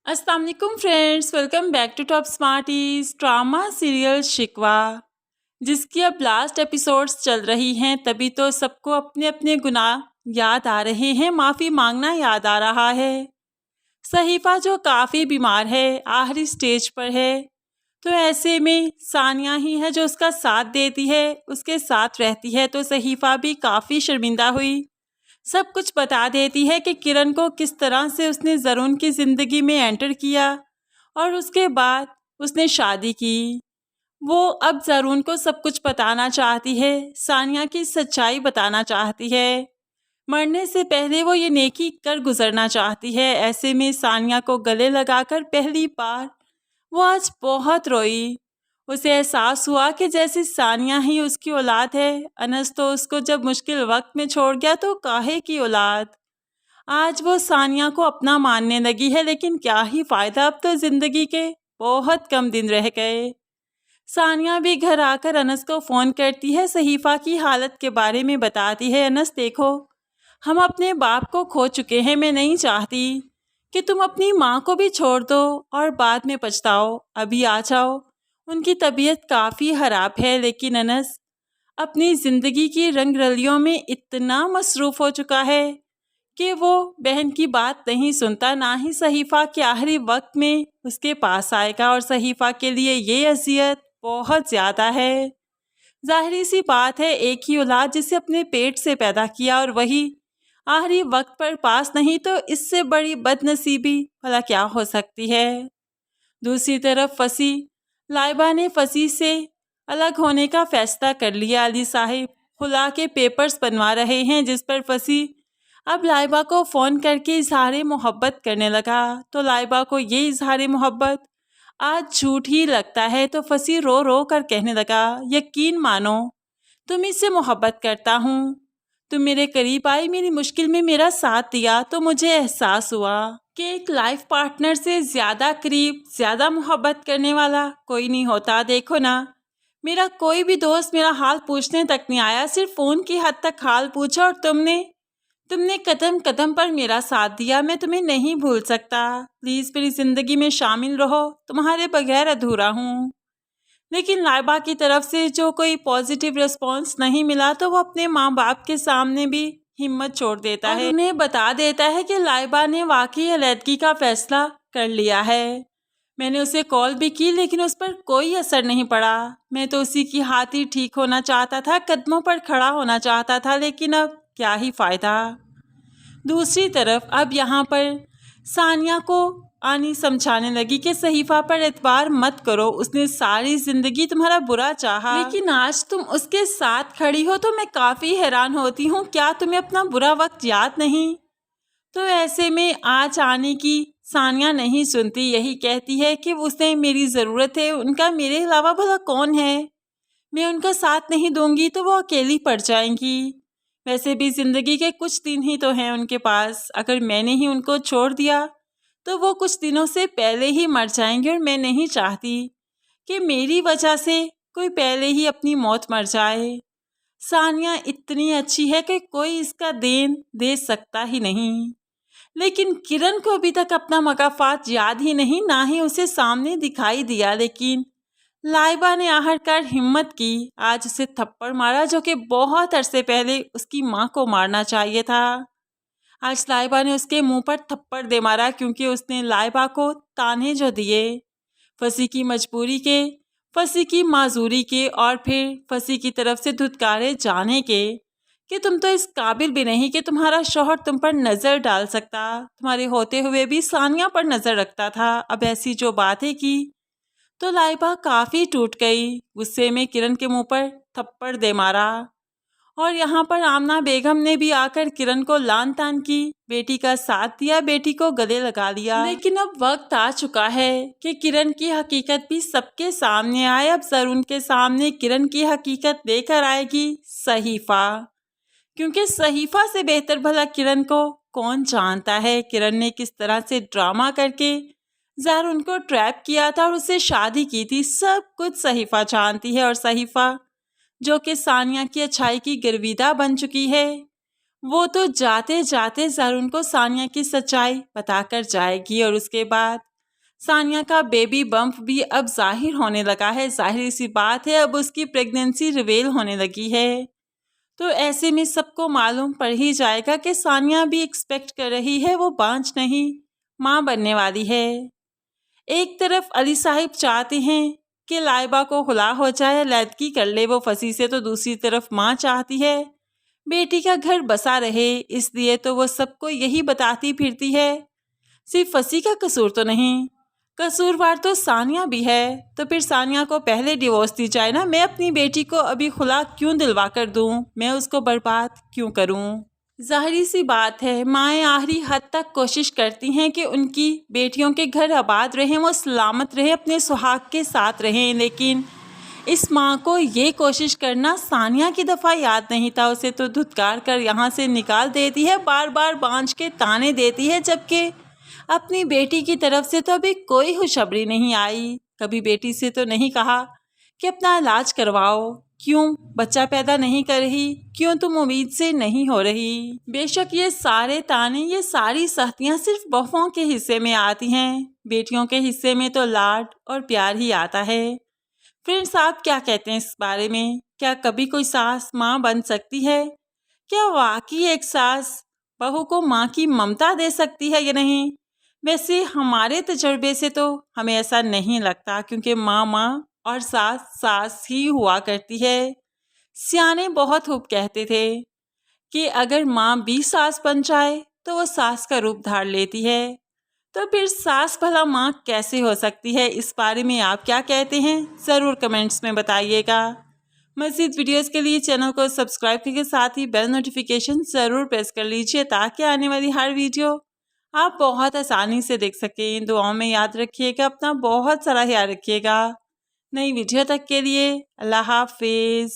अस्सलाम वालेकुम friends, welcome back to top smarties. Drama serial Shikwa जिसकी अब लास्ट एपिसोड्स चल रही हैं, तभी तो सबको अपने अपने गुनाह याद आ रहे हैं, माफ़ी मांगना याद आ रहा है। सहीफा जो काफ़ी बीमार है, आखिरी स्टेज पर है, तो ऐसे में सानिया ही है जो उसका साथ देती है, उसके साथ रहती है। तो सहीफा भी काफ़ी शर्मिंदा हुई, सब कुछ बता देती है कि किरण को किस तरह से उसने ज़रून की ज़िंदगी में एंटर किया और उसके बाद उसने शादी की। वो अब ज़रून को सब कुछ बताना चाहती है, सानिया की सच्चाई बताना चाहती है। मरने से पहले वो ये नेकी कर गुजरना चाहती है। ऐसे में सानिया को गले लगाकर पहली बार वो आज बहुत रोई। उसे एहसास हुआ कि जैसे सानिया ही उसकी औलाद है। अनस तो उसको जब मुश्किल वक्त में छोड़ गया, तो काहे की औलाद। आज वो सानिया को अपना मानने लगी है, लेकिन क्या ही फ़ायदा, अब तो ज़िंदगी के बहुत कम दिन रह गए। सानिया भी घर आकर अनस को फ़ोन करती है, सहीफा की हालत के बारे में बताती है। अनस देखो, हम अपने बाप को खो चुके हैं, मैं नहीं चाहती कि तुम अपनी माँ को भी छोड़ दो और बाद में पछताओ। अभी आ जाओ, उनकी तबीयत काफ़ी ख़राब है। लेकिन अनस अपनी ज़िंदगी की रंग रलियों में इतना मसरूफ़ हो चुका है कि वो बहन की बात नहीं सुनता, ना ही सहीफा के आखिरी वक्त में उसके पास आएगा। और सहीफा के लिए ये अजियत बहुत ज़्यादा है। ज़ाहिरी सी बात है, एक ही औलाद जिसे अपने पेट से पैदा किया और वही आखिरी वक्त पर पास नहीं, तो इससे बड़ी बदनसीबी भला क्या हो सकती है। दूसरी तरफ फसी लाइबा ने फसी से अलग होने का फैसला कर लिया। अली साहिब खुला के पेपर्स बनवा रहे हैं, जिस पर फसी अब लाइबा को फ़ोन करके इजहार मोहब्बत करने लगा। तो लाइबा को ये इजहार मोहब्बत आज झूठ ही लगता है, तो फसी रो रो कर कहने लगा, यकीन मानो तुम इससे मोहब्बत करता हूँ। तुम मेरे करीब आई, मेरी मुश्किल में मेरा साथ दिया, तो मुझे एहसास हुआ कि एक लाइफ पार्टनर से ज़्यादा करीब, ज़्यादा मोहब्बत करने वाला कोई नहीं होता। देखो ना, मेरा कोई भी दोस्त मेरा हाल पूछने तक नहीं आया, सिर्फ फ़ोन की हद तक हाल पूछा, और तुमने कदम कदम पर मेरा साथ दिया। मैं तुम्हें नहीं भूल सकता, प्लीज़ मेरी ज़िंदगी में शामिल रहो, तुम्हारे बगैर अधूरा हूँ। लेकिन लाइबा की तरफ से जो कोई पॉजिटिव रिस्पॉन्स नहीं मिला, तो वो अपने माँ बाप के सामने भी हिम्मत छोड़ देता है, उन्हें बता देता है कि लाइबा ने वाकई अलहदगी का फैसला कर लिया है। मैंने उसे कॉल भी की, लेकिन उस पर कोई असर नहीं पड़ा। मैं तो उसी की खातिर ठीक होना चाहता था, कदमों पर खड़ा होना चाहता था, लेकिन अब क्या ही फ़ायदा। दूसरी तरफ अब यहाँ पर सानिया को आनी समझाने लगी कि सहीफा पर एतबार मत करो, उसने सारी ज़िंदगी तुम्हारा बुरा चाहा, लेकिन आज तुम उसके साथ खड़ी हो तो मैं काफ़ी हैरान होती हूँ। क्या तुम्हें अपना बुरा वक्त याद नहीं? तो ऐसे में आज आने की सानिया नहीं सुनती, यही कहती है कि उसने मेरी ज़रूरत है, उनका मेरे अलावा भला कौन है। मैं उनका साथ नहीं दूंगी तो वो अकेली पड़ जाएंगी। वैसे भी ज़िंदगी के कुछ दिन ही तो हैं उनके पास, अगर मैंने ही उनको छोड़ दिया तो वो कुछ दिनों से पहले ही मर जाएंगे, और मैं नहीं चाहती कि मेरी वजह से कोई पहले ही अपनी मौत मर जाए। सानिया इतनी अच्छी है कि कोई इसका देन दे सकता ही नहीं। लेकिन किरण को अभी तक अपना मकाफात याद ही नहीं, ना ही उसे सामने दिखाई दिया। लेकिन लाइबा ने आखिरकार हिम्मत की, आज उसे थप्पड़ मारा, जो कि बहुत अरसे पहले उसकी माँ को मारना चाहिए था। आज लाइबा ने उसके मुंह पर थप्पड़ दे मारा, क्योंकि उसने लाइबा को ताने जो दिए, फसी की मजबूरी के, फसी की माजूरी के, और फिर फसी की तरफ से धुतकारे जाने के कि तुम तो इस काबिल भी नहीं कि तुम्हारा शौहर तुम पर नज़र डाल सकता, तुम्हारे होते हुए भी सानिया पर नज़र रखता था। अब ऐसी जो बातें की तो लाइबा काफ़ी टूट गई, गुस्से में किरण के मुंह पर थप्पड़ दे मारा। और यहाँ पर आमना बेगम ने भी आकर किरण को लान तान की, बेटी का साथ दिया, बेटी को गले लगा लिया। लेकिन अब वक्त आ चुका है कि किरण की हकीकत भी सबके सामने आए। अब ज़रून के सामने किरण की हकीकत लेकर आएगी सहीफा, क्योंकि सहीफा से बेहतर भला किरण को कौन जानता है। किरण ने किस तरह से ड्रामा करके ज़रून को ट्रैप किया था और उससे शादी की थी, सब कुछ सहीफा जानती है। और सहीफा जो कि सानिया की अच्छाई की गिरविदा बन चुकी है, वो तो जाते जाते ज़रून को सानिया की सच्चाई बताकर जाएगी, और उसके बाद सानिया का बेबी बम्प भी अब जाहिर होने लगा है। जाहिर सी बात है अब उसकी प्रेगनेंसी रिवील होने लगी है। तो ऐसे में सबको मालूम पड़ ही जाएगा कि सानिया भी एक्सपेक्ट कर रही है, वो बांझ नहीं माँ बनने वाली है। एक तरफ अली साहिब चाहते हैं कि लाइबा को खुला हो जाए, लैदकी कर ले वो फंसी से, तो दूसरी तरफ माँ चाहती है बेटी का घर बसा रहे, इसलिए तो वो सबको यही बताती फिरती है। सिर्फ फंसी का कसूर तो नहीं, कसूरवार तो सानिया भी है। तो फिर सानिया को पहले डिवोर्स दी जाए ना। मैं अपनी बेटी को अभी खुला क्यों दिलवा कर दूँ, मैं उसको बर्बाद क्यों करूँ। ज़ाहिरी सी बात है माएँ आखिरी हद तक कोशिश करती हैं कि उनकी बेटियों के घर आबाद रहें, वो सलामत रहें, अपने सुहाग के साथ रहें। लेकिन इस माँ को ये कोशिश करना सानिया की दफ़ा याद नहीं था। उसे तो धुतकार कर यहाँ से निकाल देती है, बार बार बांझ के ताने देती है, जबकि अपनी बेटी की तरफ से तो अभी कोई खुशखबरी नहीं आई। कभी बेटी से तो नहीं कहा कि अपना इलाज करवाओ, क्यों बच्चा पैदा नहीं कर रही, क्यों तुम उम्मीद से नहीं हो रही। बेशक ये सारे ताने, ये सारी सख्तियाँ सिर्फ बहुओं के हिस्से में आती हैं, बेटियों के हिस्से में तो लाड और प्यार ही आता है। फ्रेंड्स, आप क्या कहते हैं इस बारे में? क्या कभी कोई सास माँ बन सकती है? क्या वाकई एक सास बहू को माँ की ममता दे सकती है या नहीं? वैसे हमारे तजर्बे से तो हमें ऐसा नहीं लगता, क्योंकि माँ माँ और सास सास ही हुआ करती है। सियाने बहुत खूब कहते थे कि अगर माँ भी सास बन जाए तो वो सास का रूप धार लेती है। तो फिर सास भला माँ कैसे हो सकती है? इस बारे में आप क्या कहते हैं? ज़रूर कमेंट्स में बताइएगा। मज़ीद वीडियोस के लिए चैनल को सब्सक्राइब करके साथ ही बेल नोटिफिकेशन ज़रूर प्रेस कर लीजिए, ताकि आने वाली हर वीडियो आप बहुत आसानी से देख सकें। दुआओं में याद रखिएगा, अपना बहुत सारा ख्याल रखिएगा। नई वीडियो तक के लिए अल्लाह हाफिज़।